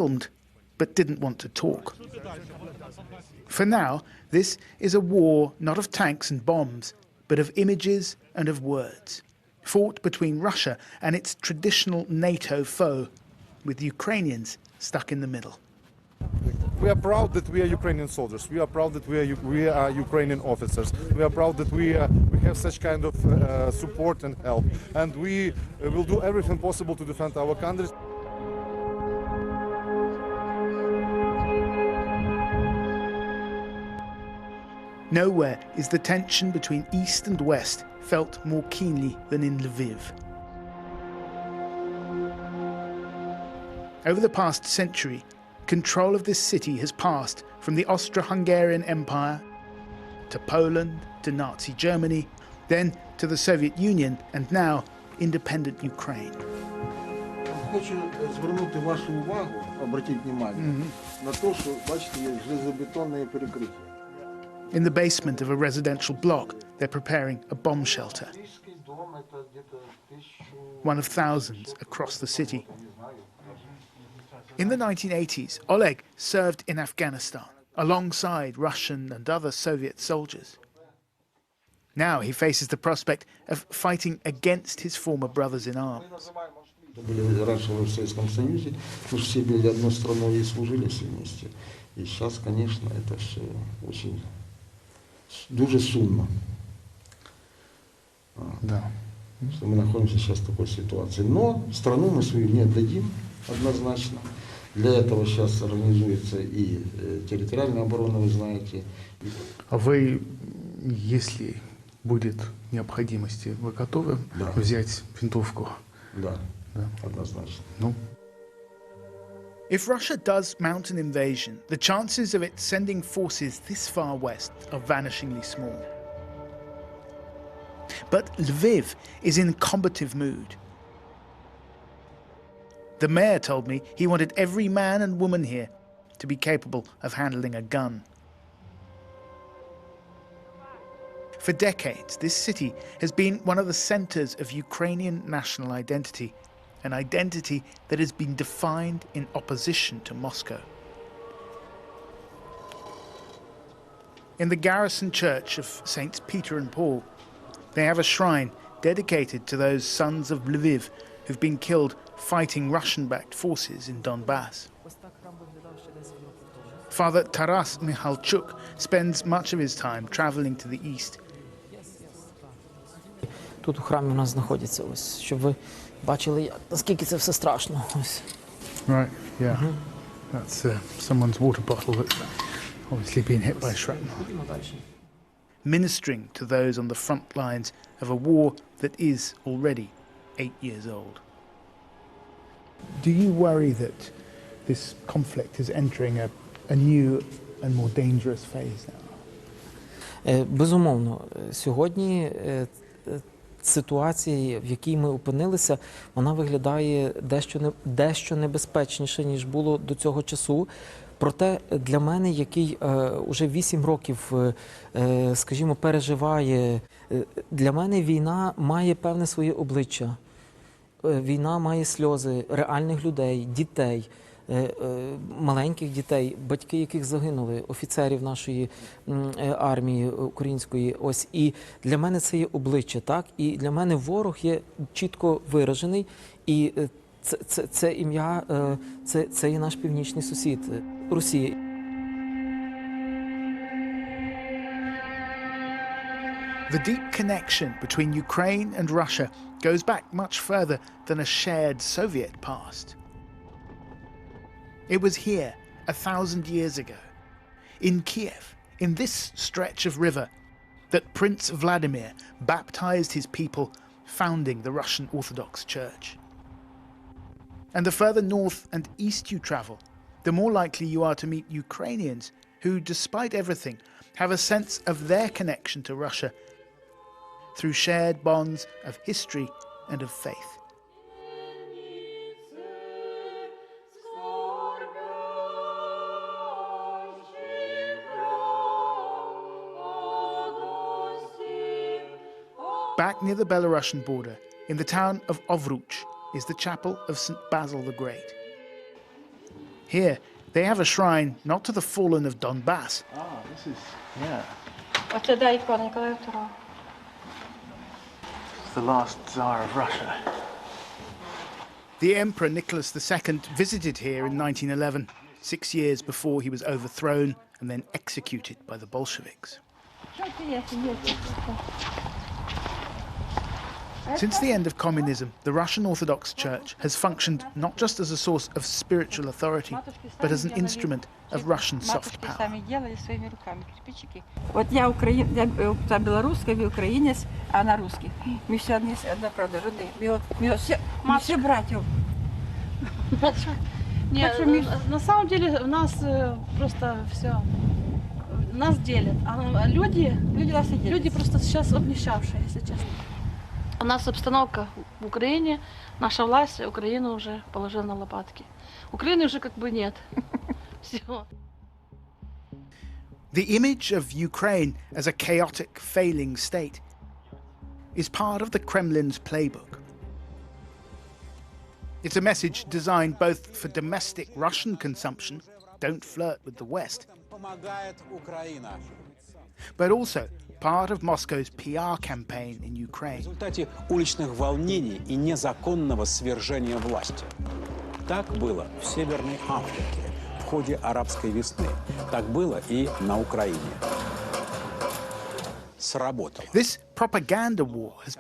filmed, but didn't want to talk. For now, this is a war not of tanks and bombs, but of images and of words, fought between Russia and its traditional NATO foe, with Ukrainians stuck in the middle. We are proud that we are Ukrainian soldiers. We are proud that we are Ukrainian officers. We are proud that we have such kind of support and help. And we will do everything possible to defend our country. Nowhere is the tension between East and West felt more keenly than in Lviv. Over the past century, control of this city has passed from the Austro-Hungarian Empire to Poland, to Nazi Germany, then to the Soviet Union, and now independent Ukraine. Хочу звернути вашу увагу, обратіть внимание, на то, що, бачите, є железобетонне перекриття. In the basement of a residential block, they're preparing a bomb shelter, one of thousands across the city. In the 1980s, Oleg served in Afghanistan alongside Russian and other Soviet soldiers. Now he faces the prospect of fighting against his former brothers in arms. Были раньше в Советском Союзе, мы же все были одной страной и служили все вместе. И сейчас, конечно, это все очень дуже сумно. Да. Что мы находимся сейчас в такой ситуации. Но страну мы свою не отдадим однозначно. Для этого сейчас организуется и территориальная оборона, вы знаете. А вы, если будет необходимость, вы готовы взять винтовку? Да, однозначно. Ну. If Russia does mount an invasion, the chances of it sending forces this far west are vanishingly small. But Lviv is in combative mood. The mayor told me he wanted every man and woman here to be capable of handling a gun. For decades, this city has been one of the centers of Ukrainian national identity, an identity that has been defined in opposition to Moscow. In the garrison church of Saints Peter and Paul, they have a shrine dedicated to those sons of Lviv who've been killed fighting Russian-backed forces in Donbass. Father Taras Mikhalchuk spends much of his time traveling to the east. Тут у храмі у нас знаходяться, ось, щоб ви бачили, наскільки це все страшно. Ось. Right, yeah. That's someone's water bottle that's obviously been hit by shrapnel. Ministering to those on the front lines of a war that is already 8 years old. Do you worry that this conflict is entering a new and more dangerous phase now? Безумовно. Сьогодні ситуація, в якій ми опинилися, вона виглядає дещо небезпечніше, ніж було до цього часу. Проте для мене, який уже 8 років, скажімо, переживає, для мене війна має певне своє обличчя. Війна має сльози реальних людей, дітей, маленьких дітей, батьки яких загинули, офіцерів нашої армії української. Ось, і для мене це є обличчя, так? І для мене ворог є чітко виражений, і це ім'я, це є наш північний сусід – Росія. The deep connection between Ukraine and Russia goes back much further than a shared Soviet past. It was here 1,000 years ago, in Kiev, in this stretch of river, that Prince Vladimir baptized his people, founding the Russian Orthodox Church. And the further north and east you travel, the more likely you are to meet Ukrainians who, despite everything, have a sense of their connection to Russia through shared bonds of history and of faith. Back near the Belarusian border, in the town of Ovruch, is the chapel of St. Basil the Great. Here, they have a shrine not to the fallen of Donbass, Ah, this is, yeah, Оце да, ікона Ніколая II. the last Tsar of Russia. The Emperor Nicholas II visited here in 1911, 6 years before he was overthrown and then executed by the Bolsheviks. Since the end of communism, the Russian Orthodox Church has functioned not just as a source of spiritual authority, but as an instrument of Russian soft power. От я білоруська, ви українець, а вона русський. Ми всі одна правда, люди. Ми всі братів. Нет, на самом деле у нас просто все, нас делят. А люди просто сейчас обнищавшие, если честно. У нас обстановка в Украине, наша власть Украину уже положила на лопатки. Украины уже как бы нет. Все. The image of Ukraine as a chaotic, failing state is part of the Kremlin's playbook. It's a message designed both for domestic Russian consumption, don't flirt with the West, but also part of Moscow's PR campaign in Ukraine. В результате уличных волнений и незаконного свержения власти. Так было в Северной Африке в ходе арабской весны. Так было и на Украине. Сработало. This propaganda war has